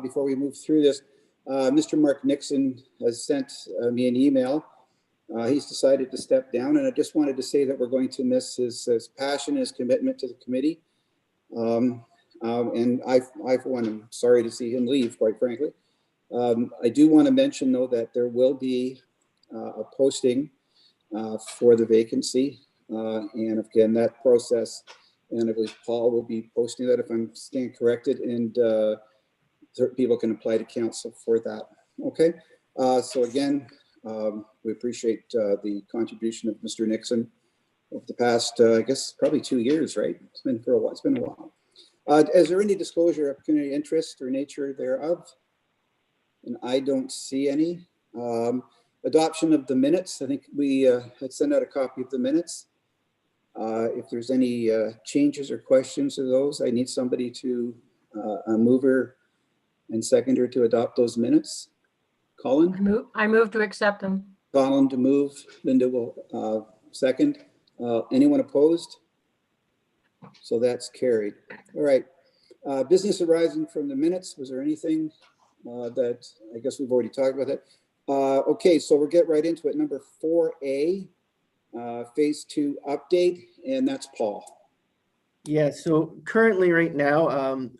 before we move through this. Mr. Mark Nixon has sent me an email. He's decided to step down, and I just wanted to say that we're going to miss his passion, his commitment to the committee. And I, for one, am sorry to see him leave, quite frankly. I do want to mention, though, that there will be a posting for the vacancy. And again, that process, and I believe Paul will be posting that if I'm staying corrected, and people can apply to council for that. Okay. So again, we appreciate the contribution of Mr. Nixon over the past, I guess, probably 2 years, right? It's been for a while. It's been a while. Is there any disclosure of community interest or nature thereof? And I don't see any. Adoption of the minutes. I think we had sent out a copy of the minutes. If there's any changes or questions to those, I need somebody to a mover and seconder to adopt those minutes. Colin? I move to accept them. Colin to move. Linda will second. Anyone opposed? So that's carried. All right. Business arising from the minutes. Was there anything that, I guess we've already talked about that. Okay, so we'll get right into it. Number 4A, phase 2 update, and that's Paul. Yeah, so currently right now,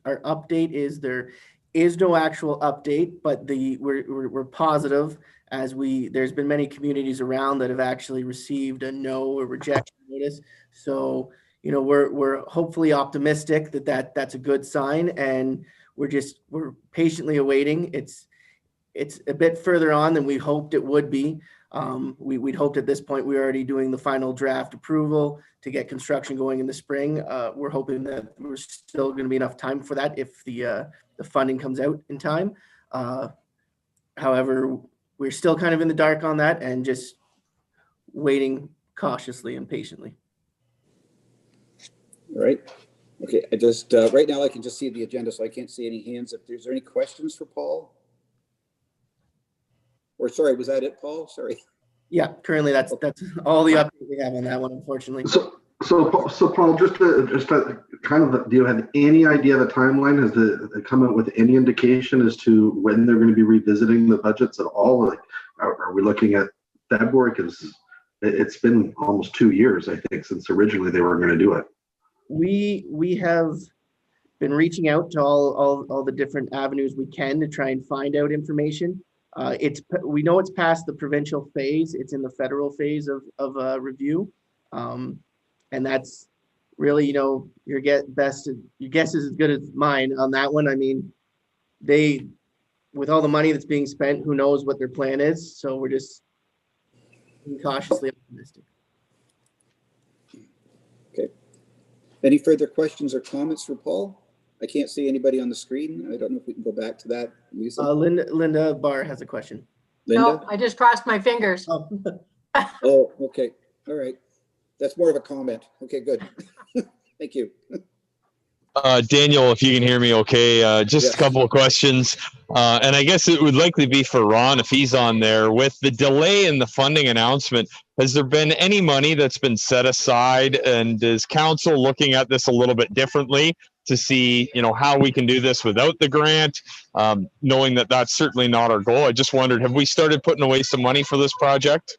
our update is there is no actual update, but we're positive as there's been many communities around that have actually received a no or rejection notice. So, you know, we're hopefully optimistic that's a good sign, and we're patiently awaiting. It's a bit further on than we hoped it would be. We'd hoped at this point we were already doing the final draft approval to get construction going in the spring. We're hoping that we're still going to be enough time for that if the funding comes out in time. However, we're still kind of in the dark on that and just waiting cautiously and patiently. All right. Okay. I just right now I can just see the agenda, so I can't see any hands. If there's any questions for Paul. Or sorry, was that it, Paul? Sorry. Yeah, currently that's all the update we have on that one, unfortunately. So Paul, just to kind of, do you have any idea of the timeline? Has they come out with any indication as to when they're going to be revisiting the budgets at all? Like, are we looking at February? Because it's been almost 2 years, I think, since originally they were going to do it. We have been reaching out to all the different avenues we can to try and find out information. We know it's past the provincial phase. It's in the federal phase of review. And that's really, you know, your guess is as good as mine on that one. I mean, with all the money that's being spent, who knows what their plan is. So we're just being cautiously optimistic. Okay. Any further questions or comments for Paul? I can't see anybody on the screen. I don't know if we can go back to that, Lisa. Linda Barr has a question. Linda? No, I just crossed my fingers. Oh, okay. All right. That's more of a comment. Okay, good. Thank you. Daniel, if you can hear me okay, just yes. A couple of questions. And I guess it would likely be for Ron if he's on there. With the delay in the funding announcement, has there been any money that's been set aside? And is council looking at this a little bit differently to see, you know, how we can do this without the grant, knowing that that's certainly not our goal? I just wondered, have we started putting away some money for this project?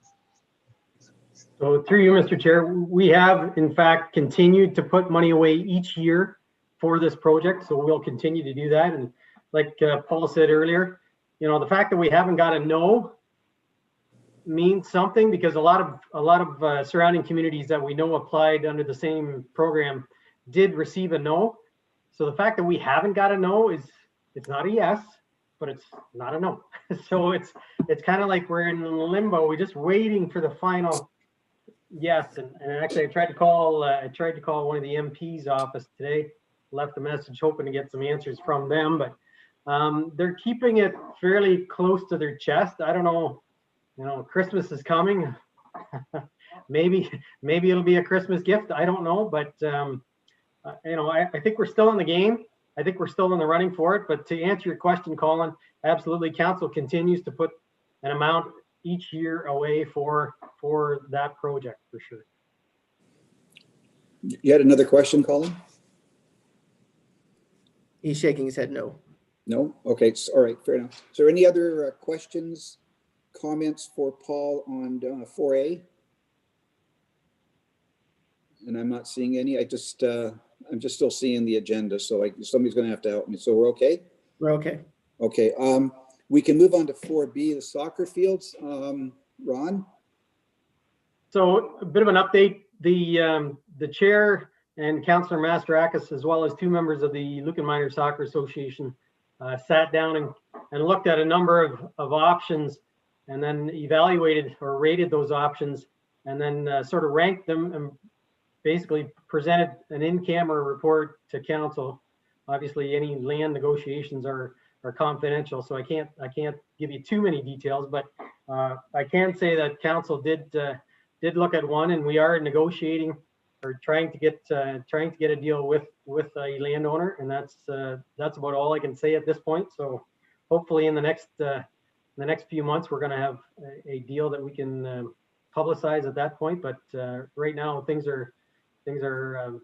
So through you, Mr. Chair, we have in fact continued to put money away each year for this project. So we'll continue to do that. And like Paul said earlier, you know, the fact that we haven't got a no means something, because a lot of surrounding communities that we know applied under the same program did receive a no. So the fact that we haven't got a no it's not a yes, but it's not a no. So it's kind of like we're in limbo. We're just waiting for the final yes. And actually, I tried to call one of the MP's office today, left a message hoping to get some answers from them, but they're keeping it fairly close to their chest. I don't know, you know, Christmas is coming. maybe it'll be a Christmas gift. I don't know, but you know, I think we're still in the game. I think we're still in the running for it. But to answer your question, Colin, absolutely, council continues to put an amount each year away for that project for sure. You had another question, Colin? He's shaking his head no. No? Okay, all right, fair enough. So any other questions, comments for Paul on 4A? And I'm not seeing any. I'm just still seeing the agenda, so somebody's going to have to help me. So we're okay? We're okay. Okay, we can move on to 4B, the soccer fields. Ron? So a bit of an update. The chair and Councillor Mastarakis, as well as two members of the Lucan Minor Soccer Association, sat down and looked at a number of options, and then evaluated or rated those options, and then sort of ranked them and basically presented an in-camera report to council. Obviously, any land negotiations are confidential, so I can't give you too many details, but I can say that council did look at one, and we are negotiating or trying to get a deal with a landowner, and that's about all I can say at this point. So hopefully in the next few months we're going to have a deal that we can publicize at that point. But right now things are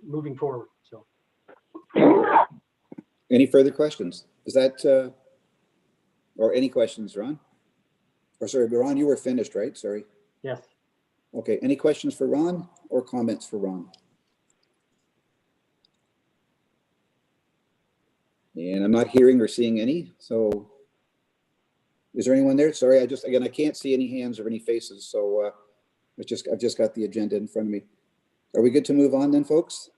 moving forward. So. Any further questions? Is that or any questions, Ron? Or sorry, Ron, you were finished, right? Sorry. Yes. Okay, any questions for Ron or comments for Ron? And I'm not hearing or seeing any, so is there anyone there? Sorry, I can't see any hands or any faces, so I've just got the agenda in front of me. Are we good to move on then, folks?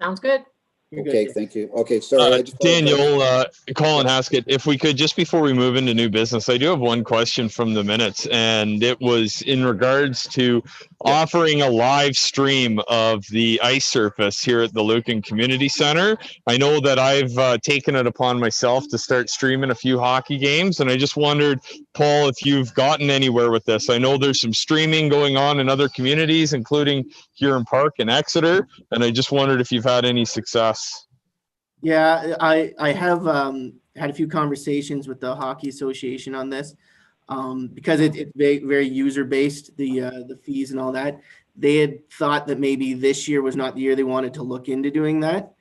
Sounds good. You're Okay, good. thank you. Okay, sorry. I just Daniel, Colin Haskett, if we could, just before we move into new business, I do have one question from the minutes, and it was in regards to offering a live stream of the ice surface here at the Lucan Community Center. I know that I've taken it upon myself to start streaming a few hockey games, and I just wondered, Paul, if you've gotten anywhere with this. I know there's some streaming going on in other communities, including here in Park and Exeter, and I just wondered if you've had any success. Yeah, I have had a few conversations with the Hockey Association on this because it's very user based, the fees and all that. They had thought that maybe this year was not the year they wanted to look into doing that,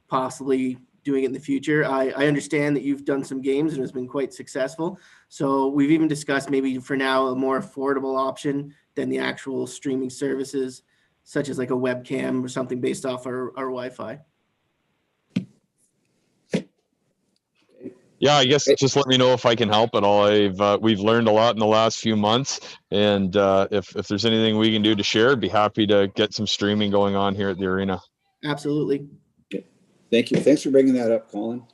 possibly doing it in the future. I understand that you've done some games and it's been quite successful. So we've even discussed maybe for now a more affordable option than the actual streaming services, such as like a webcam or something based off our Wi-Fi. Yeah, I guess just let me know if I can help at all. We've learned a lot in the last few months, and if there's anything we can do to share, I'd be happy to get some streaming going on here at the arena. Absolutely. Thank you. Thanks for bringing that up, Colin.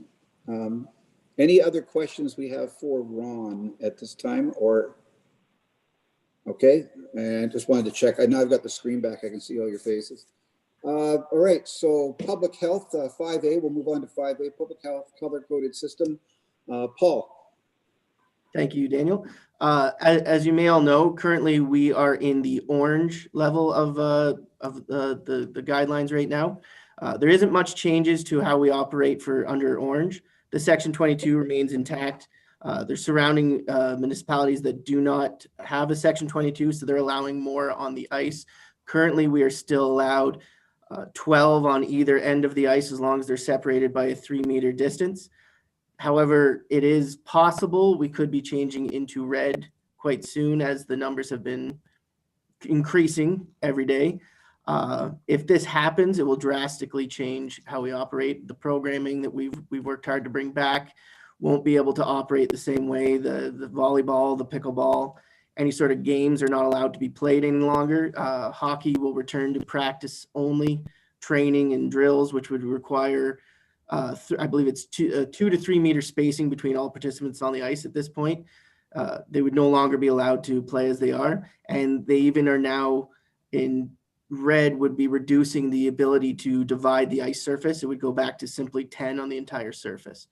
Any other questions we have for Ron at this time? Or okay, and just wanted to check. I know I've got the screen back. I can see all your faces. All right, so public health, 5A. We'll move on to 5A, public health color-coded system. Paul. Thank you, Daniel. As you may all know, currently we are in the orange level of the guidelines right now. There isn't much changes to how we operate for under orange. The section 22 remains intact. There's surrounding municipalities that do not have a section 22, so they're allowing more on the ice. Currently, we are still allowed 12 on either end of the ice as long as they're separated by a 3-meter distance. However, it is possible we could be changing into red quite soon as the numbers have been increasing every day. If this happens, it will drastically change how we operate. The programming that we've worked hard to bring back won't be able to operate the same way. The volleyball, the pickleball, any sort of games are not allowed to be played any longer. Hockey will return to practice only, training and drills, which would require I believe it's 2 to 3 meter spacing between all participants on the ice at this point. They would no longer be allowed to play as they are. And they even are now in red would be reducing the ability to divide the ice surface. It would go back to simply 10 on the entire surface.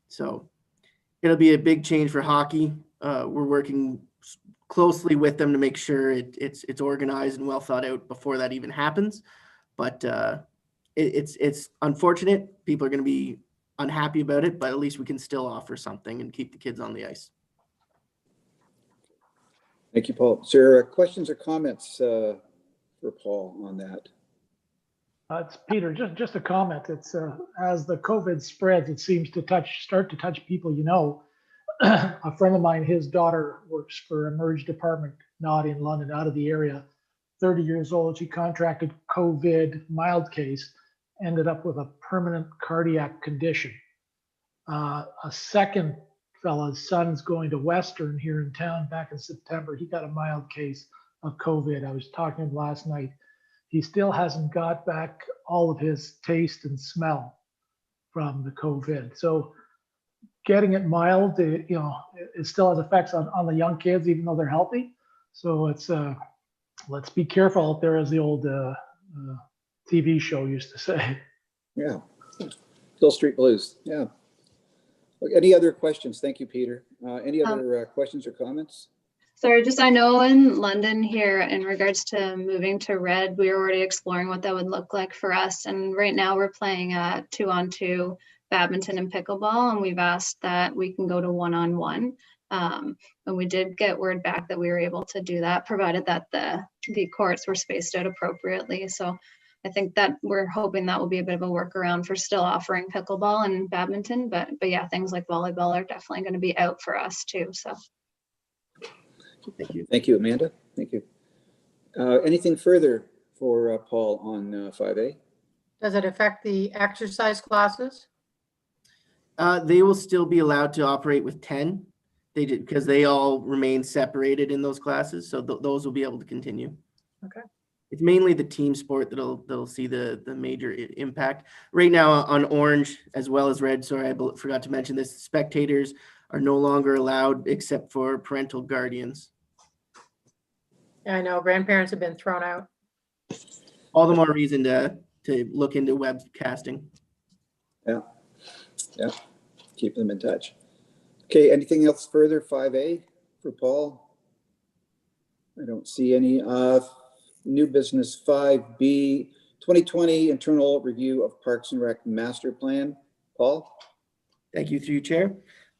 So it'll be a big change for hockey. We're working closely with them to make sure it's organized and well thought out before that even happens. But it's unfortunate. People are going to be unhappy about it, but at least we can still offer something and keep the kids on the ice. Thank you, Paul. Is there questions or comments for Paul on that? It's Peter. Just a comment. It's as the COVID spreads, it seems to start to touch people. You know, a friend of mine, his daughter works for a merge department, not in London, out of the area. 30 years old. She contracted COVID, mild case, ended up with a permanent cardiac condition. A second fella's son's going to Western here in town back in September. He got a mild case of COVID. I was talking to him last night. He still hasn't got back all of his taste and smell from the COVID. So getting it mild, it still has effects on the young kids, even though they're healthy. So it's let's be careful out there, as the old TV show used to say. Yeah. Hill Street Blues. Yeah. Any other questions? Thank you, Peter. Any other questions or comments? Sorry, just I know in London here, in regards to moving to Red, we were already exploring what that would look like for us. And right now we're playing 2-on-2 badminton and pickleball, and we've asked that we can go to 1-on-1. And we did get word back that we were able to do that, provided that the courts were spaced out appropriately. So I think that we're hoping that will be a bit of a workaround for still offering pickleball and badminton, but yeah, things like volleyball are definitely going to be out for us too. So. Thank you. Thank you, Amanda. Thank you. Anything further for Paul on 5A? Does it affect the exercise classes? They will still be allowed to operate with 10. They did because they all remain separated in those classes, so those will be able to continue. Okay. It's mainly the team sport that'll see the major impact. Right now on Orange as well as Red, sorry, I forgot to mention this, spectators are no longer allowed except for parental guardians. Yeah, I know grandparents have been thrown out. All the more reason to look into webcasting. Yeah. Yeah. Keep them in touch. Okay. Anything else further? 5A for Paul? I don't see any. New business 5B, 2020 internal review of Parks and Rec master plan. Paul? Thank you, through you, Chair.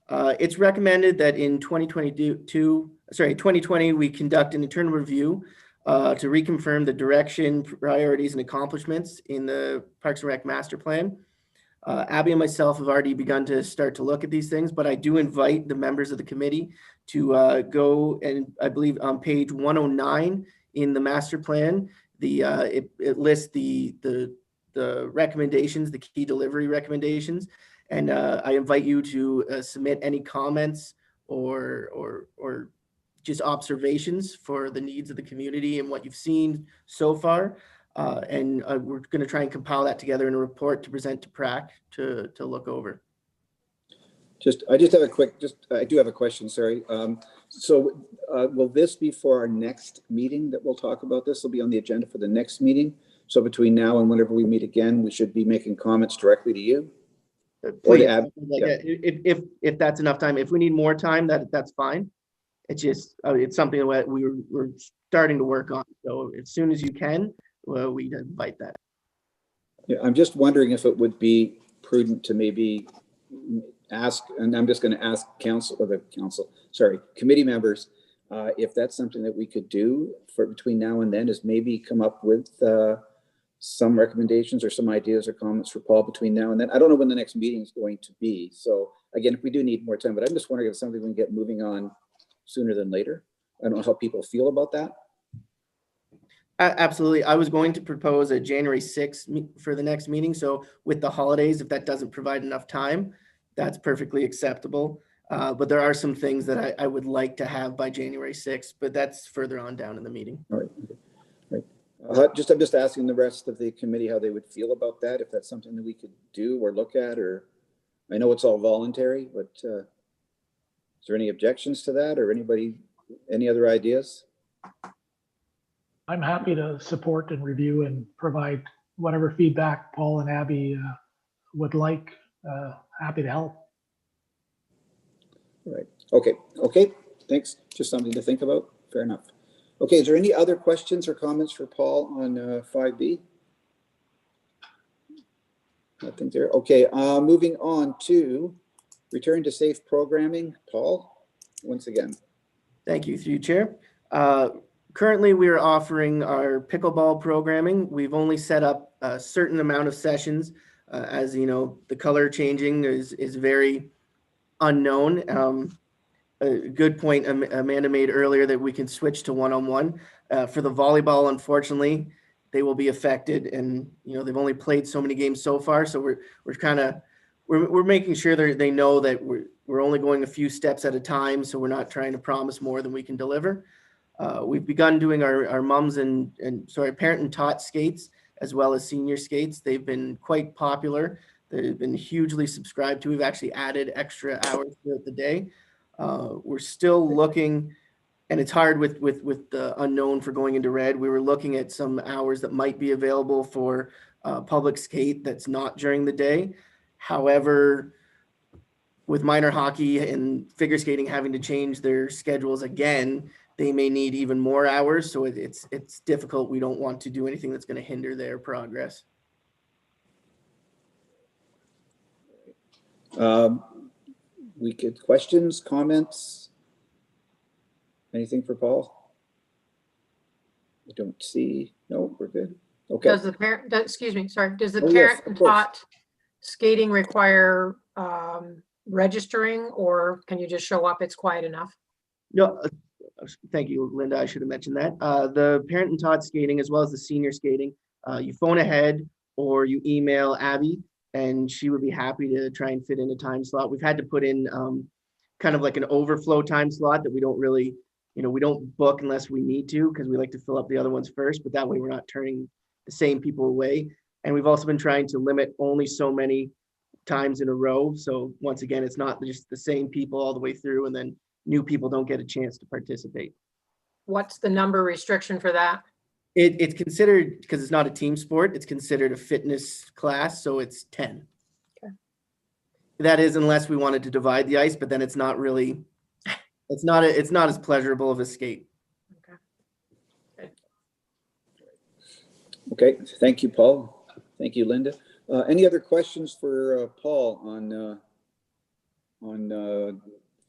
It's recommended that in 2020, we conduct an internal review to reconfirm the direction, priorities, and accomplishments in the Parks and Rec master plan. Abby and myself have already begun to start to look at these things, but I do invite the members of the committee to go, and I believe on page 109 in the master plan, it lists the recommendations, the key delivery recommendations. And I invite you to submit any comments or just observations for the needs of the community and what you've seen so far. And we're going to try and compile that together in a report to present to PRAC to look over. I do have a question, sorry. So will this be for our next meeting that we'll talk about? This will be on the agenda for the next meeting. So between now and whenever we meet again, we should be making comments directly to you. Please, yeah. if that's enough time. If we need more time, that's fine. It's just it's something that we're starting to work on. So as soon as you can, we invite that. Yeah, I'm just wondering if it would be prudent to maybe ask, and I'm just going to ask committee members, if that's something that we could do for between now and then, is maybe come up with some recommendations or some ideas or comments for Paul between now and then. I don't know when the next meeting is going to be. So again, if we do need more time, but I'm just wondering if it's something we can get moving on sooner than later. I don't know how people feel about that. Absolutely. I was going to propose a January 6th for the next meeting. So with the holidays, if that doesn't provide enough time, that's perfectly acceptable. But there are some things that I would like to have by January 6th, but that's further on down in the meeting. All right. Right. I'm just asking the rest of the committee how they would feel about that, if that's something that we could do or look at, or I know it's all voluntary, but is there any objections to that, or any other ideas? I'm happy to support and review and provide whatever feedback Paul and Abby would like. Happy to help. All right. Okay. Thanks. Just something to think about. Fair enough. Okay. Is there any other questions or comments for Paul on 5B? Nothing there. Okay. Moving on to return to safe programming. Paul, once again. Thank you, through you, Chair. currently we are offering our pickleball programming. We've only set up a certain amount of sessions. As you know, the color changing is very unknown. A good point Amanda made earlier that we can switch to one-on-one. For the volleyball, unfortunately, they will be affected, and they've only played so many games so far. So we're making sure they know that we're only going a few steps at a time. So we're not trying to promise more than we can deliver. We've begun doing our mums and parent and taught skates as well as senior skates. They've been quite popular. They've been hugely subscribed to. We've actually added extra hours throughout the day. We're still looking, and it's hard with the unknown for going into red. We were looking at some hours that might be available for public skate that's not during the day. However, with minor hockey and figure skating having to change their schedules again, they may need even more hours. So it's difficult. We don't want to do anything that's going to hinder their progress. We could questions, comments, anything for Paul? I don't see. No, we're good. Okay. Does the parent, excuse me, sorry, does the Oh, yes, parent of course. taught skating require registering, or can you just show up? It's quiet enough. No, thank you, Linda. I should have mentioned that. The parent and taught skating, as well as the senior skating, you phone ahead or you email Abby, and she would be happy to try and fit in a time slot. We've had to put in kind of like an overflow time slot that we don't really, we don't book unless we need to, because we like to fill up the other ones first, but that way we're not turning the same people away. And we've also been trying to limit only so many times in a row. So once again, it's not just the same people all the way through, and then new people don't get a chance to participate. What's the number restriction for that? It's considered, because it's not a team sport, it's considered a fitness class, so it's 10. Okay. That is, unless we wanted to divide the ice, but then it's not really, it's not as pleasurable of a skate. Okay. Okay, thank you, Paul. Thank you, Linda. Any other questions for Paul on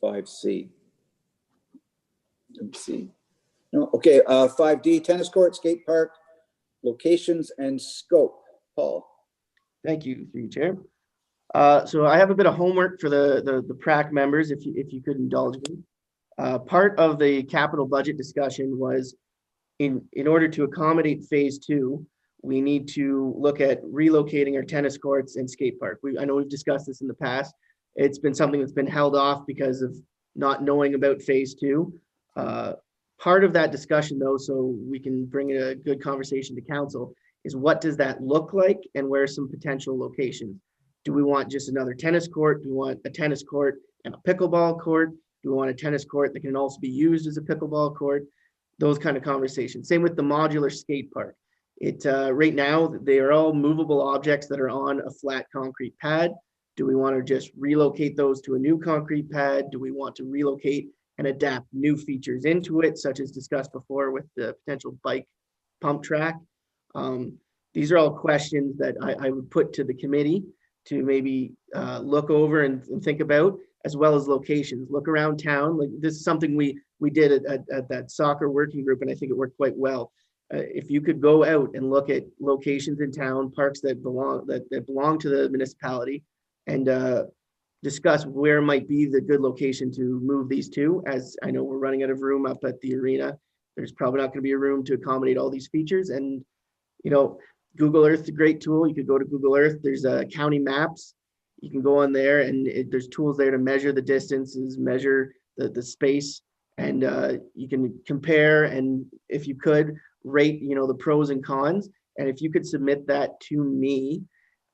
5C? Let me see. No, okay, 5D, tennis court, skate park, locations and scope. Paul. Thank you, through you, Chair. So I have a bit of homework for the PRAC members, if you could indulge me. Part of the capital budget discussion was in order to accommodate phase 2, we need to look at relocating our tennis courts and skate park. I know we've discussed this in the past. It's been something that's been held off because of not knowing about phase 2. Part of that discussion, though, so we can bring a good conversation to council, is what does that look like and where are some potential locations? Do we want just another tennis court? Do we want a tennis court and a pickleball court? Do we want a tennis court that can also be used as a pickleball court? Those kind of conversations. Same with the modular skate park. Right now, they are all movable objects that are on a flat concrete pad. Do we want to just relocate those to a new concrete pad? Do we want to relocate and adapt new features into it, such as discussed before with the potential bike pump track? These are all questions that I would put to the committee to maybe look over and think about, as well as locations. Look around town. Like, this is something we did at that soccer working group, and I think it worked quite well. If you could go out and look at locations in town, parks that belong to the municipality, and discuss where might be the good location to move these to. As I know, we're running out of room up at the arena. There's probably not going to be a room to accommodate all these features. And Google Earth is a great tool. You could go to Google Earth. There's county maps. You can go on there, and there's tools there to measure the distances, measure the space, and you can compare, and if you could, rate the pros and cons. And if you could submit that to me,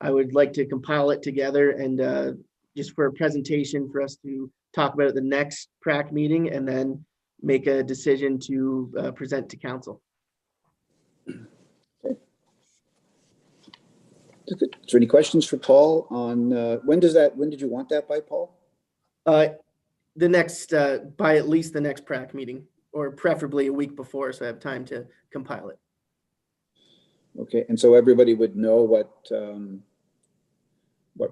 I would like to compile it together and just for a presentation for us to talk about at the next PRAC meeting, and then make a decision to present to council. Okay. Is there any questions for Paul on when did you want that by, Paul? The next, by at least the next PRAC meeting, or preferably a week before, so I have time to compile it. Okay, and so everybody would know what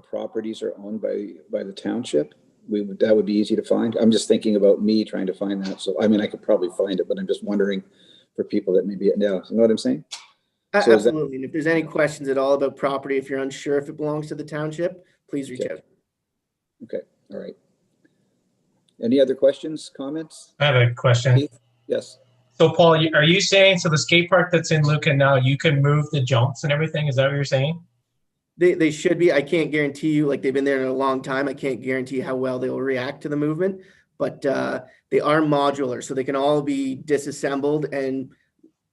properties are owned by the township? That would be easy to find. I'm just thinking about me trying to find that. So, I mean, I could probably find it, but I'm just wondering for people that maybe, yeah, you know what I'm saying? So is that- Absolutely. And if there's any questions at all about property, if you're unsure if it belongs to the township, please reach Okay. out. Okay, all right. Any other questions, comments? I have a question. Keith? Yes. So Paul, are you saying, so the skate park that's in Lucan now, you can move the jumps and everything? Is that what you're saying? They should be. I can't guarantee you, like they've been there in a long time. I can't guarantee how well they will react to the movement, but they are modular, so they can all be disassembled and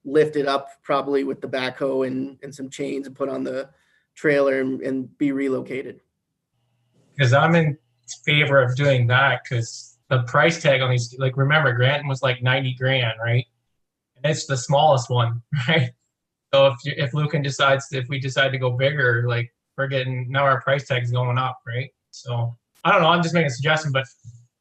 lifted up probably with the backhoe and some chains and put on the trailer and be relocated. Because I'm in favor of doing that, because the price tag on these, like, remember Granton was like 90 grand, right? And it's the smallest one, right? So if Lucan decides, if we decide to go bigger, like, we're getting, now our price tag's going up, right? So I don't know, I'm just making a suggestion, but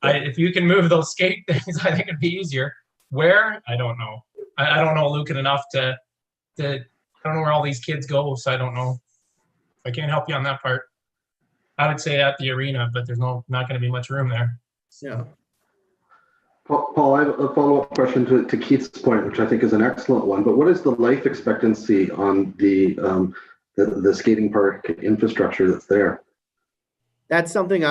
if you can move those skate things, I think it'd be easier. Where? I don't know. I don't know Lucan enough to I don't know where all these kids go, so I don't know. I can't help you on that part. I would say at the arena, but there's not going to be much room there. Yeah. Paul, I have a follow-up question to Keith's point, which I think is an excellent one. But what is the life expectancy on the skating park infrastructure that's there? That's something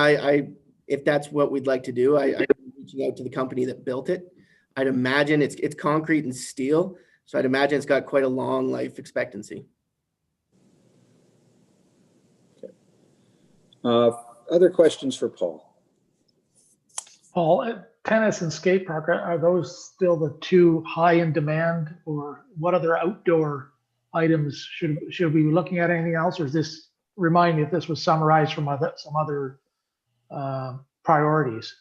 if that's what we'd like to do, I'm reaching out to the company that built it. I'd imagine it's concrete and steel, so I'd imagine it's got quite a long life expectancy. Other questions for Paul? Paul, tennis and skate park, are those still the two high in demand, or what other outdoor items should we be looking at? Anything else, or is this, remind me if this was summarized from some other priorities?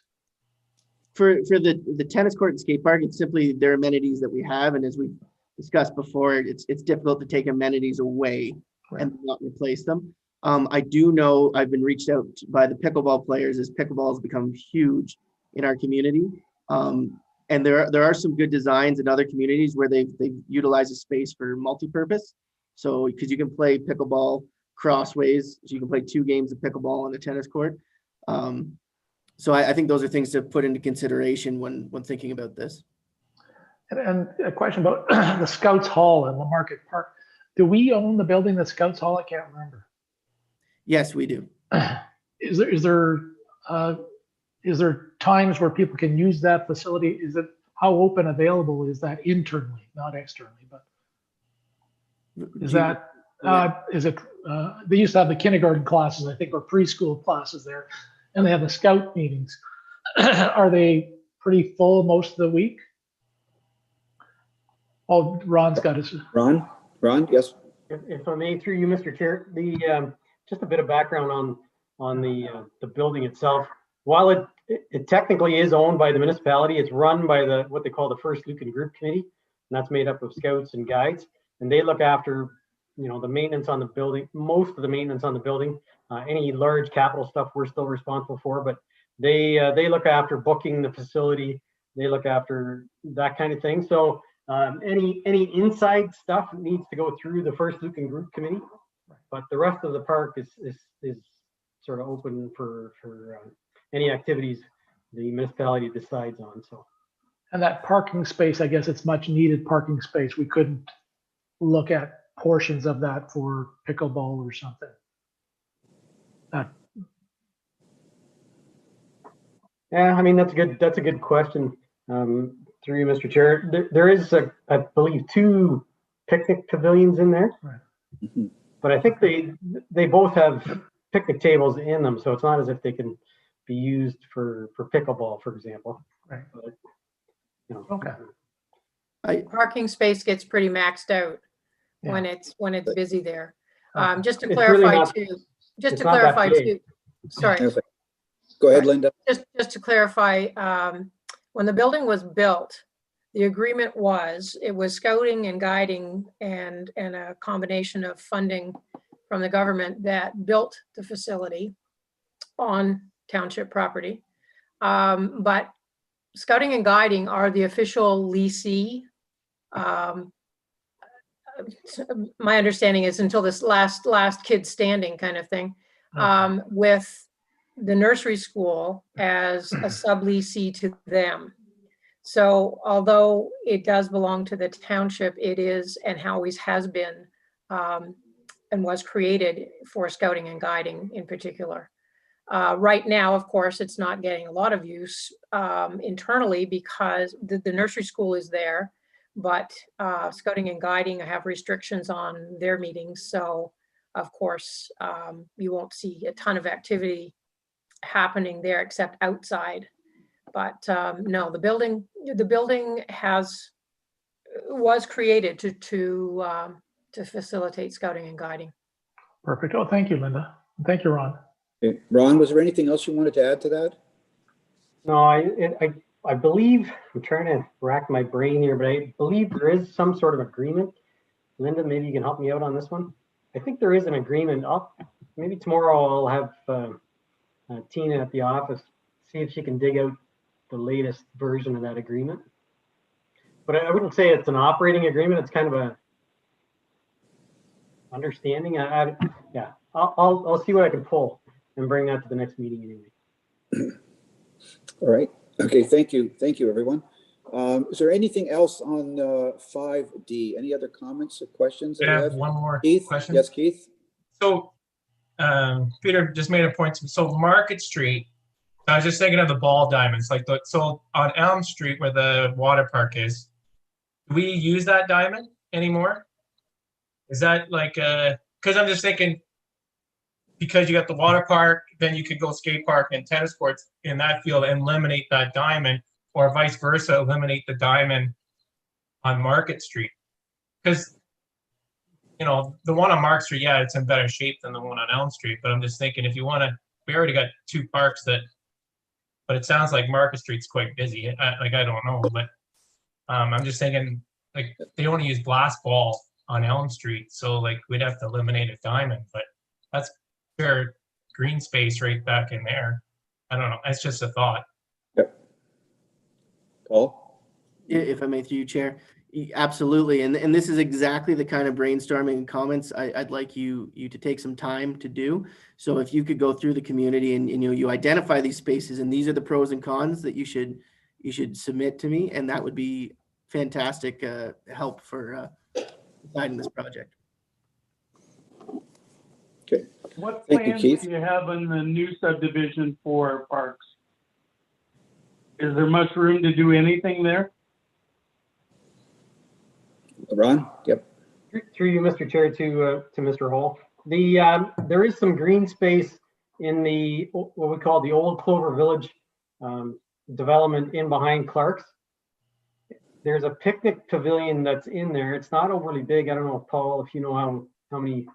For the tennis court and skate park, it's simply their amenities that we have, and as we discussed before, it's difficult to take amenities away and not replace them. I do know I've been reached out by the pickleball players as pickleball has become huge in our community. And there are some good designs in other communities where they've utilized a space for multi-purpose. So because you can play pickleball crossways, so you can play 2 games of pickleball on a tennis court. So I think those are things to put into consideration when thinking about this. And a question about the Scouts Hall in the Market Park. Do we own the building that Scouts Hall? I can't remember. Yes, we do. Is there times where people can use that facility? Is it, how open available is that internally, not externally? But is that they used to have the kindergarten classes, I think, or preschool classes there, and they have the scout meetings. Are they pretty full most of the week? Oh, Ron's got his. Ron, yes. If I may, through you, Mr. Chair, just a bit of background on the building itself. While it technically is owned by the municipality, it's run by what they call the First Lucan Group Committee, and that's made up of scouts and guides, and they look after, the maintenance on the building, most of the maintenance on the building. Any large capital stuff we're still responsible for, but they look after booking the facility. They look after that kind of thing. So any inside stuff needs to go through the First Lucan Group Committee, but the rest of the park is sort of open for any activities the municipality decides on. So, and that parking space, I guess it's much needed parking space. We couldn't look at portions of that for pickleball or something. Yeah, I mean, that's a good question. Through you, Mr. Chair, there is I believe 2 picnic pavilions in there, Right. but I think they both have picnic tables in them, so it's not as if they can be used for pickleball, for example. Right. But, Okay. Parking space gets pretty maxed out Yeah. when it's busy there. Okay. Just to It's really clarify not- too, it's not that big. sorry, Go ahead, Linda. just to clarify, when the building was built, the agreement was, it was scouting and guiding and a combination of funding from the government that built the facility on township property. But scouting and guiding are the official leasee. My understanding is until this last kid standing kind of thing, with the nursery school as a subleasee to them. So although it does belong to the township, it is and always has been and was created for scouting and guiding in particular. Right now, of course, it's not getting a lot of use internally because the nursery school is there, but scouting and guiding have restrictions on their meetings. So of course, you won't see a ton of activity happening there except outside. But no, the building was created to facilitate scouting and guiding. Perfect. Oh, thank you, Linda. Thank you, Ron. Okay. Ron, was there anything else you wanted to add to that? No, I believe, I'm trying to rack my brain here, but I believe there is some sort of agreement. Linda, maybe you can help me out on this one. I think there is an agreement. Maybe tomorrow I'll have Tina at the office, see if she can dig out the latest version of that agreement. But I wouldn't say it's an operating agreement. It's kind of a understanding. Yeah, I'll see what I can pull and bring that to the next meeting anyway. All right. Okay. Thank you. Thank you, everyone. Is there anything else on 5D? Any other comments or questions? I have one more Keith? question. Yes, Keith. So Peter just made a point. So Market Street, I was just thinking of the ball diamonds. So on Elm Street where the water park is, do we use that diamond anymore? Is that like, because I'm just thinking, because you got the water park, then you could go skate park and tennis courts in that field and eliminate that diamond, or vice versa, eliminate the diamond on Market Street. Because, you know, the one on Market Street, yeah, it's in better shape than the one on Elm Street. But I'm just thinking, if you want to, we already got two parks that, but it sounds like Market Street's quite busy. I don't know, but I'm just thinking, like, they only use glass ball on Elm Street, so like we'd have to eliminate a diamond, but that's fair green space right back in there. I don't know. That's just a thought. Yep. Paul? If I may, through you, Chair. Absolutely. And this is exactly the kind of brainstorming and comments I'd like you to take some time to do. So if you could go through the community and you identify these spaces and these are the pros and cons that you should submit to me, and that would be fantastic help for deciding this project. Okay. What Thank you, plans Keith. do you have in the new subdivision for parks? Is there much room to do anything there? Ron? Yep. Through you, Mr. Chair, to Mr. Hall. There is some green space in the what we call the old Clover Village development in behind Clark's. There's a picnic pavilion that's in there. It's not overly big. I don't know, Paul, if you know how many,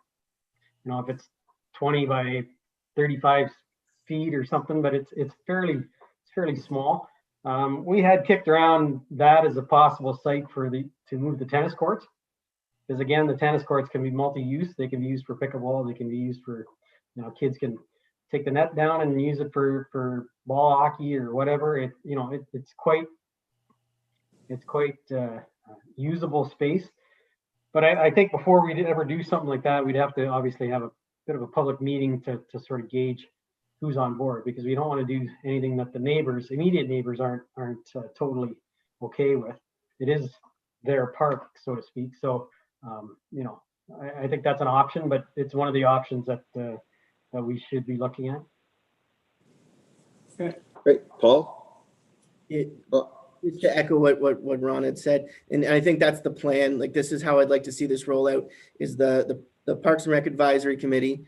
if it's 20 by 35 feet or something, but it's fairly small. We had kicked around that as a possible site to move the tennis courts, because again, the tennis courts can be multi-use. They can be used for pickleball. They can be used for, kids can take the net down and use it for ball hockey or whatever. It's quite usable space. But I think before we ever do something like that, we'd have to obviously have a bit of a public meeting to sort of gauge who's on board, because we don't want to do anything that the immediate neighbors aren't totally okay with. It is their park, so to speak. So, I think that's an option, but it's one of the options that we should be looking at. Okay. Great. Paul? To echo what Ron had said, and I think that's the plan. Like, this is how I'd like to see this roll out, is the Parks and Rec Advisory Committee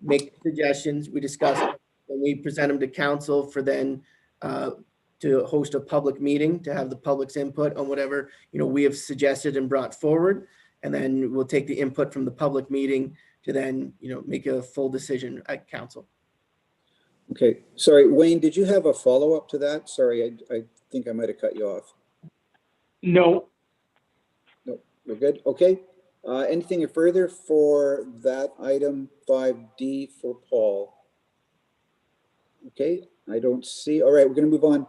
make suggestions, we discuss it, and we present them to council for then to host a public meeting, to have the public's input on whatever, we have suggested and brought forward. And then we'll take the input from the public meeting to then, make a full decision at council. Okay. Sorry, Wayne, did you have a follow-up to that? Sorry, I think I might have cut you off. No. No, we're good. Okay. Anything further for that item 5D for Paul? Okay, I don't see. All right, we're going to move on.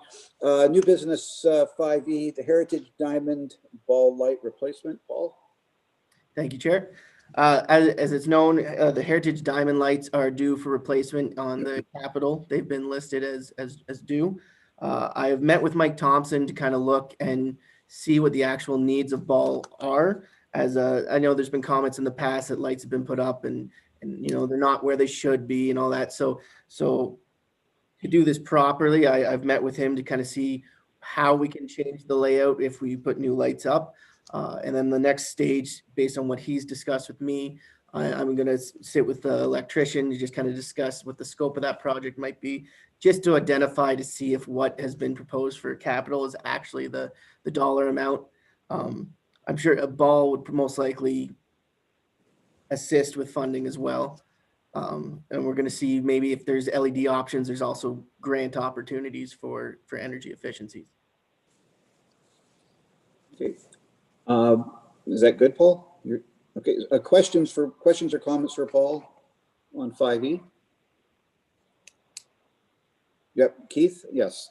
New business 5E, the Heritage Diamond Ball Light Replacement. Paul? Thank you, Chair. As it's known, the Heritage Diamond lights are due for replacement on the Capitol. They've been listed as due. I have met with Mike Thompson to kind of look and see what the actual needs of Ball are. As I know there's been comments in the past that lights have been put up and they're not where they should be and all that. So to do this properly, I've met with him to kind of see how we can change the layout if we put new lights up. And then the next stage, based on what he's discussed with me, I'm going to sit with the electrician to just kind of discuss what the scope of that project might be, just to identify to see if what has been proposed for capital is actually the dollar amount. I'm sure a Ball would most likely assist with funding as well. And we're going to see maybe if there's LED options, there's also grant opportunities for energy efficiency. Okay. Is that good, Paul? Okay. Questions or comments for Paul on 5E? Yep. Keith? Yes.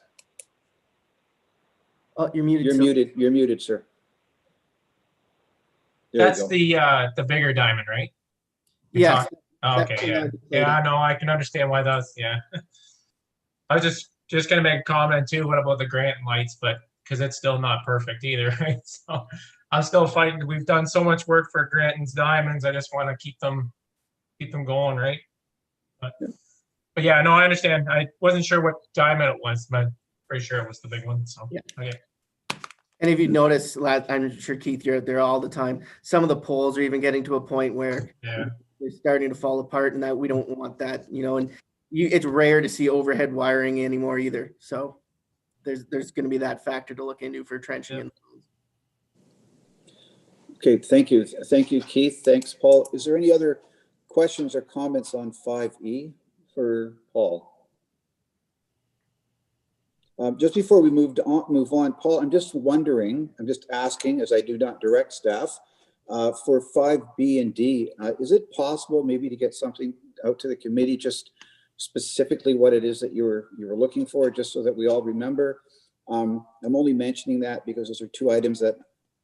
Oh, you're muted. You're Sir. muted. You're muted, sir. There That's the bigger diamond, right? Yes. Oh, okay, yeah. Yeah, no, I can understand why that's, yeah. I was just gonna make a comment too, what about the grant lights, but because it's still not perfect either, right? So I'm still fighting. We've done so much work for Granton's diamonds. I just want to keep them going, right? But yeah, no, I understand. I wasn't sure what diamond it was, but pretty sure it was the big one. So yeah. Okay. And if you notice, I'm sure Keith, you're out there all the time. Some of the poles are even getting to a point where they're starting to fall apart, and that we don't want that, and it's rare to see overhead wiring anymore either. So there's going to be that factor to look into for trenching. Okay, thank you. Thank you, Keith. Thanks, Paul. Is there any other questions or comments on 5E for Paul? Just before we move on, Paul, I'm just wondering, I'm just asking, as I do not direct staff, for 5B and D, is it possible maybe to get something out to the committee, just specifically what it is that you were looking for, just so that we all remember? I'm only mentioning that because those are two items that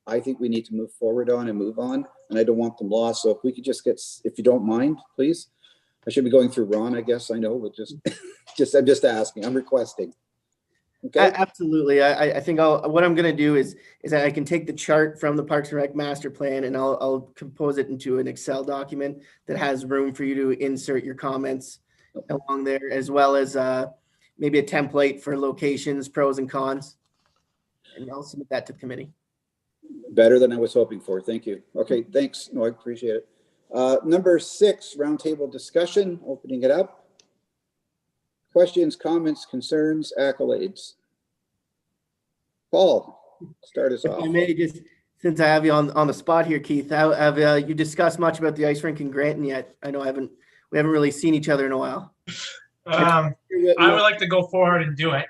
I think we need to move forward on and move on, and I don't want them lost. So if we could just get, if you don't mind, please. I should be going through Ron, I guess. I know, but I'm just asking. I'm requesting. Okay. Absolutely. I think what I'm going to do is that I can take the chart from the Parks and Rec master plan and I'll compose it into an Excel document that has room for you to insert your comments along there, as well as maybe a template for locations, pros and cons, and I'll submit that to the committee. Better than I was hoping for. Thank you. Okay, thanks. No, I appreciate it. Number 6, roundtable discussion, opening it up. Questions, comments, concerns, accolades. Paul, start us off. I may just, since I have you on the spot here, Keith, have you discussed much about the ice rink in Granton yet? I know we haven't really seen each other in a while. I would like to go forward and do it.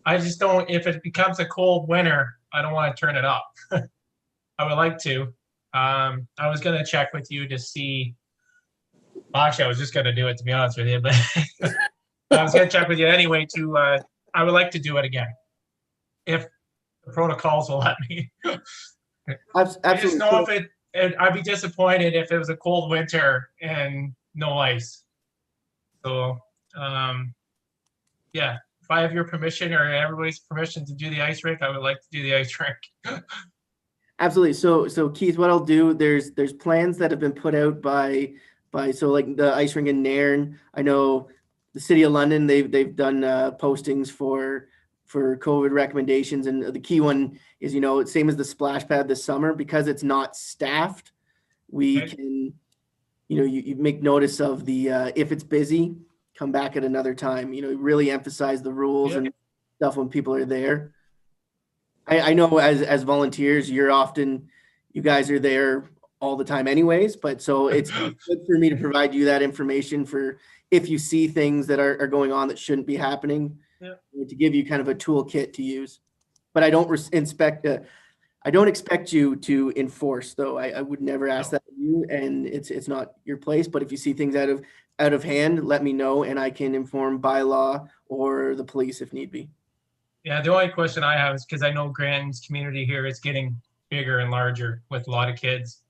I just don't, if it becomes a cold winter, I don't want to turn it up. I would like to. I was going to check with you to see. Actually, I was just going to do it, to be honest with you, but I was going to check with you anyway I would like to do it again, if the protocols will let me. Absolutely. I just know if I'd be disappointed if it was a cold winter and no ice. So, yeah, if I have your permission or everybody's permission to do the ice rink, I would like to do the ice rink. Absolutely. So Keith, what I'll do, there's plans that have been put out by so like the ice rink in Nairn. I know the City of London, they've done postings for COVID recommendations, and the key one is, same as the splash pad this summer, because it's not staffed, we can, you make notice of the if it's busy, come back at another time, really emphasize the rules and stuff when people are there. I know as volunteers, you guys are there all the time anyways, but so it's good for me to provide you that information for if you see things that are going on that shouldn't be happening, to give you kind of a toolkit to use. But I don't expect you to enforce, though. I would never ask that of you, and it's not your place. But if you see things out of hand, let me know, and I can inform bylaw or the police if need be. Yeah, the only question I have is because I know Granton's community here is getting bigger and larger with a lot of kids.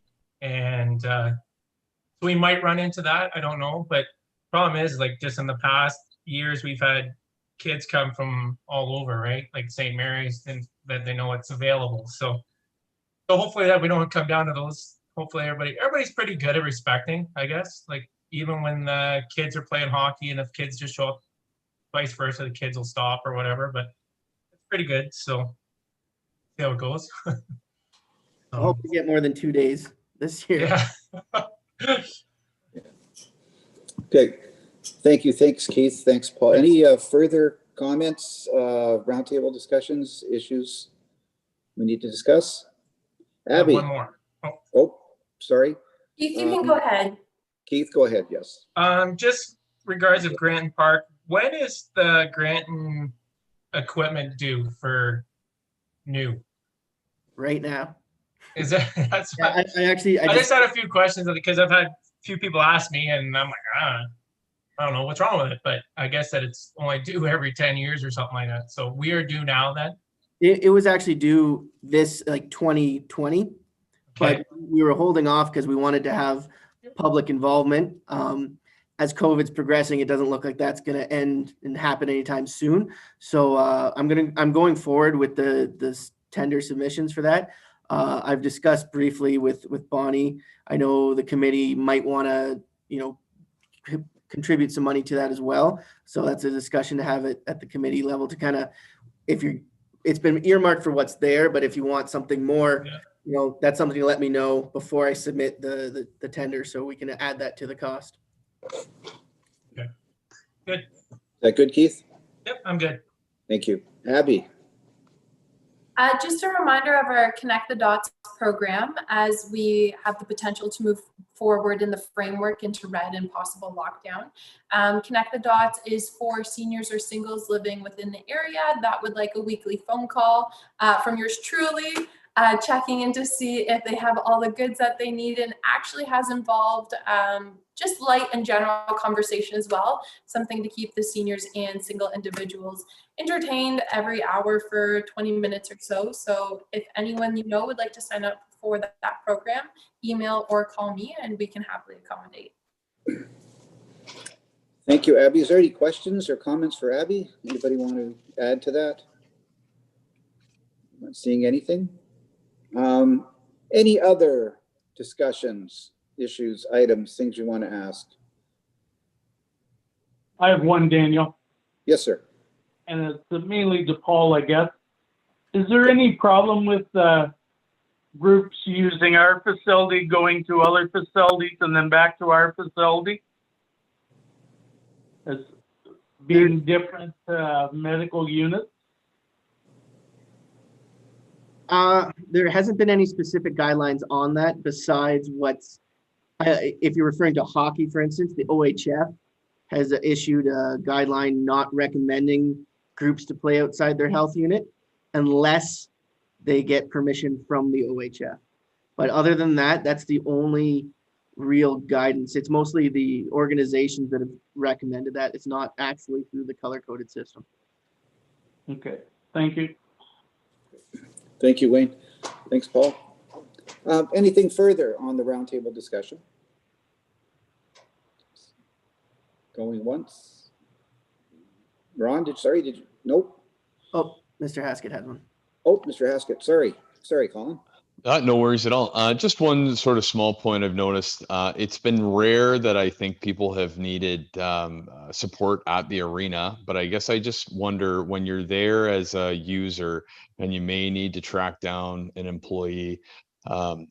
And so we might run into that. I don't know. But problem is, like, just in the past years, we've had kids come from all over, right? Like St. Mary's, and that they know it's available. So hopefully that we don't come down to those. Hopefully everybody's pretty good at respecting, I guess. Like even when the kids are playing hockey, and if kids just show up, vice versa, the kids will stop or whatever. But it's pretty good. So see how it goes. I hope we get more than 2 days this year. Yeah. Okay, thank you. Thanks, Keith. Thanks, Paul. Any further comments, roundtable discussions, issues we need to discuss? Abby? One more. Oh, sorry. Keith, you can go ahead. Keith, go ahead, yes. Just regards of Granton Park, when is the Granton equipment due for new? Right now. Is that, that's Yeah, I just had a few questions because I've had a few people ask me, and I'm like, I don't know what's wrong with it, but I guess that it's only due every 10 years or something like that. So we are due now then? It was actually due this like 2020, Okay. but we were holding off because we wanted to have public involvement. As COVID's progressing, it doesn't look like that's going to end and happen anytime soon. So I'm going forward with the tender submissions for that. I've discussed briefly with Bonnie. I know the committee might want to, contribute some money to that as well. So that's a discussion to have it at the committee level to kind of, it's been earmarked for what's there, but if you want something more, that's something to let me know before I submit the tender so we can add that to the cost. Okay. Good. Is that good, Keith? Yep, I'm good. Thank you. Abby? Just a reminder of our Connect the Dots program, as we have the potential to move forward in the framework into red and possible lockdown. Connect the Dots is for seniors or singles living within the area that would like a weekly phone call from yours truly, checking in to see if they have all the goods that they need, and actually has involved just light and general conversation as well, something to keep the seniors and single individuals entertained every hour for 20 minutes or so. So if anyone would like to sign up for that program, email or call me and we can happily accommodate. Thank you, Abby. Is there any questions or comments for Abby? Anybody want to add to that? I'm not seeing anything. Any other discussions, issues, items, things you want to ask? I have one, Daniel, Yes, sir. and it's mainly to Paul, I guess. Is there any problem with groups using our facility, going to other facilities, and then back to our facility? As being different medical units? There hasn't been any specific guidelines on that besides what's, if you're referring to hockey, for instance, the OHF has issued a guideline not recommending groups to play outside their health unit unless they get permission from the OHF. But other than that, that's the only real guidance. It's mostly the organizations that have recommended that. It's not actually through the color-coded system. Okay, thank you. Thank you, Wayne. Thanks, Paul. Anything further on the roundtable discussion? Going once. Ron, did you? Nope. Oh, Mr. Haskett had one. Oh, Mr. Haskett, sorry, Colin. No worries at all. Just one sort of small point I've noticed. It's been rare that I think people have needed support at the arena, but I guess I just wonder when you're there as a user and you may need to track down an employee,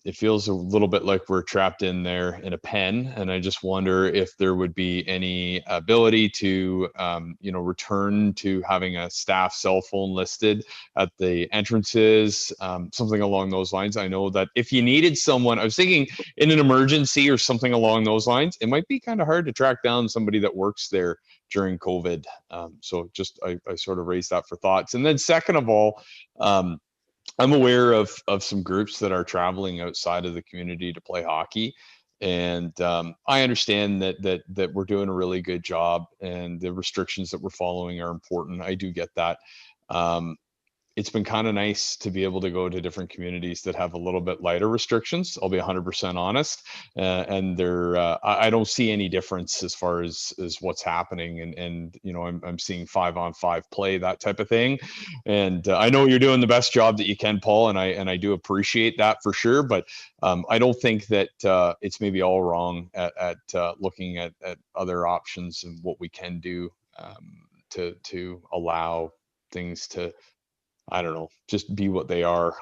it feels a little bit like we're trapped in there in a pen. And I just wonder if there would be any ability to, return to having a staff cell phone listed at the entrances, something along those lines. I know that if you needed someone, I was thinking in an emergency or something along those lines, it might be kind of hard to track down somebody that works there during COVID. So just, I sort of raised that for thoughts. And then second of all, I'm aware of some groups that are traveling outside of the community to play hockey. And I understand that we're doing a really good job and the restrictions that we're following are important. I do get that. it's been kind of nice to be able to go to different communities that have a little bit lighter restrictions. I'll be 100% honest, and I don't see any difference as far as what's happening, and you know, I'm seeing 5-on-5 play, that type of thing, and I know you're doing the best job that you can, Paul, and I do appreciate that for sure, but I don't think that it's maybe all wrong at looking at other options and what we can do to allow things to, I don't know, just be what they are.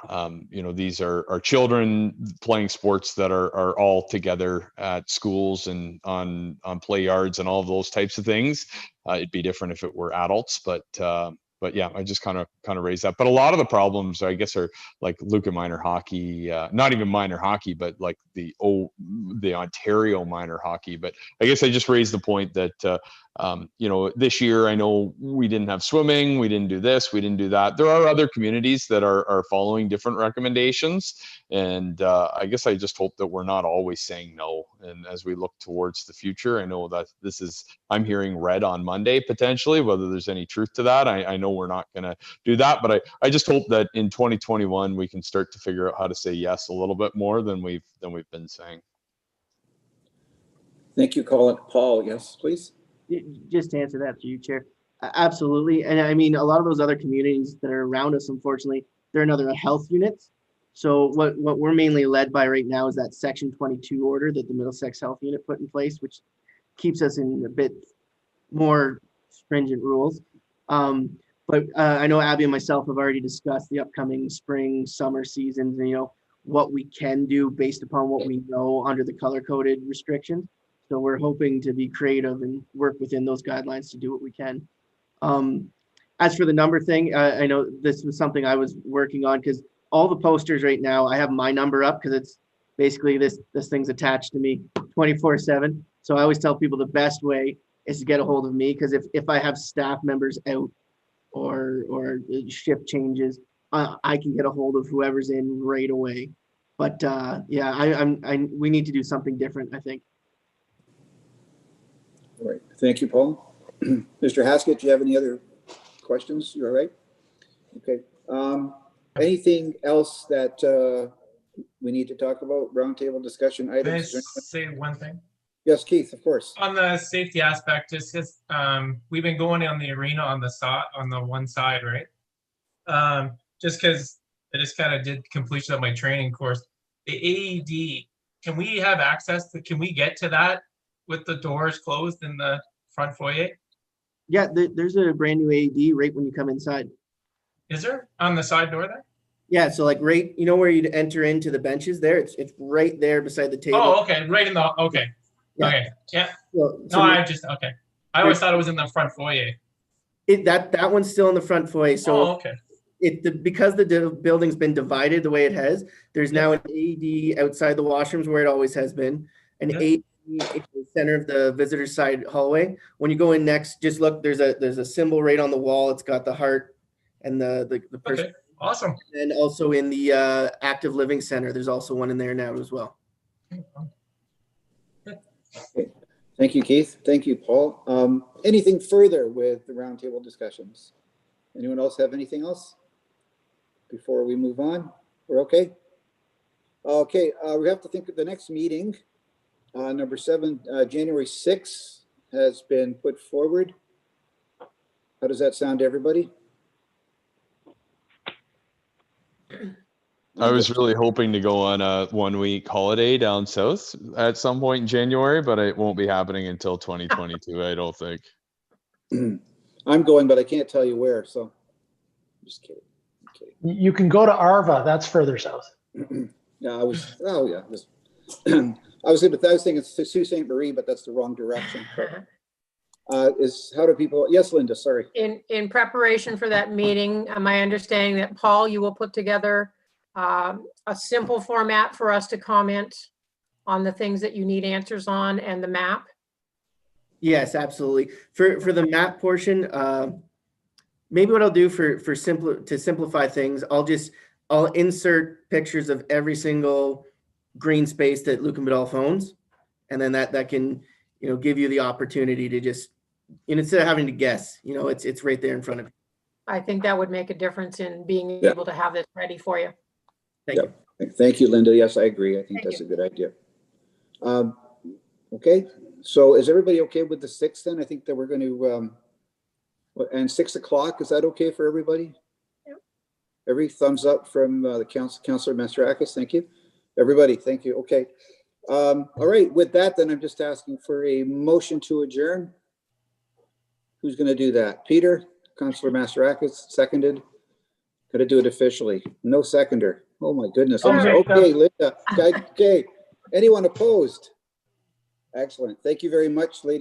You know, these are children playing sports that are all together at schools and on play yards and all of those types of things. It'd be different if it were adults, but yeah, I just kind of raised that. But a lot of the problems, I guess, are like Lucan minor hockey, not even minor hockey, but like the Ontario minor hockey. But I guess I just raised the point that, you know, this year, I know we didn't have swimming, we didn't do this, we didn't do that. There are other communities that are following different recommendations. And I guess I just hope that we're not always saying no. And as we look towards the future, I know that I'm hearing red on Monday, potentially, whether there's any truth to that. I know we're not going to do that, but I just hope that in 2021, we can start to figure out how to say yes a little bit more than we've been saying. Thank you, Colin. Paul, yes, please. Just to answer that through you, Chair. Absolutely. And I mean, a lot of those other communities that are around us, unfortunately, they're in other health units. So what we're mainly led by right now is that Section 22 order that the Middlesex Health Unit put in place, which keeps us in a bit more stringent rules. But I know Abby and myself have already discussed the upcoming spring, summer seasons, and, you know, what we can do based upon what we know under the color-coded restrictions. So we're hoping to be creative and work within those guidelines to do what we can. As for the number thing, I know this was something I was working on, because all the posters right now, I have my number up because it's basically this thing's attached to me 24/7. So I always tell people the best way is to get a hold of me, because if I have staff members out or shift changes, I can get a hold of whoever's in right away. But yeah, we need to do something different, I think. All right. Thank you, Paul. Mr. Haskett, do you have any other questions? You all right? Okay. Anything else that we need to talk about? Roundtable discussion items? Can I say one thing? Yes, Keith, of course. On the safety aspect, just because we've been going on the arena on the one side, right? Just because I just kind of did completion of my training course. The AED, can we have access to? Can we get to that with the doors closed in the front foyer? Yeah, there's a brand new AED right when you come inside. Is there on the side door there? Yeah, so like right, you know where you'd enter into the benches there? It's right there beside the table. Oh, okay, right in the, okay. Yeah. Okay, yeah. So No, okay. I always thought it was in the front foyer. That one's still in the front foyer. So okay. Because the building's been divided the way it has, there's now an AED outside the washrooms where it always has been. An AED in the center of the visitor side hallway. When you go in next, just look, there's a symbol right on the wall. It's got the heart and the person. Okay, awesome. And also in the active living center, there's also one in there now as well. Okay. Thank you, Keith. Thank you, Paul. Anything further with the roundtable discussions? Anyone else have anything else before we move on? We're okay? Okay, we have to think of the next meeting. Number 7, January 6th has been put forward. How does that sound to everybody? I was really hoping to go on a 1-week holiday down south at some point in January, but it won't be happening until 2022, I don't think. I'm going, but I can't tell you where, so I'm just kidding. I'm kidding. You can go to Arva, that's further south. Yeah, I was thinking Sault Ste. Marie, but that's the wrong direction. How do people, yes, Linda, sorry. In preparation for that meeting, my understanding that Paul, you will put together a simple format for us to comment on the things that you need answers on and the map. Yes, absolutely. For the map portion, maybe what I'll do to simplify things, I'll insert pictures of every single green space that Lucan Biddulph owns, and then that can, you know, give you the opportunity to just, and instead of having to guess, you know, it's right there in front of you. I think that would make a difference in being Yeah. able to have this ready for you. Thank Yep. you. Thank you, Linda. Yes, I agree. I think Thank that's a good idea. Okay, so is everybody okay with the 6th then? I think that we're going to, and 6 o'clock, is that okay for everybody? Yep. Every thumbs up from the Councillor Mastarakis. Thank you. Everybody, thank you. Okay. All right, with that, then I'm just asking for a motion to adjourn. Who's going to do that? Peter, Councillor Mastarakis, seconded. Got to do it officially. No seconder. Oh my goodness. I'll make that. Okay, Linda. Okay. Anyone opposed? Excellent. Thank you very much, ladies.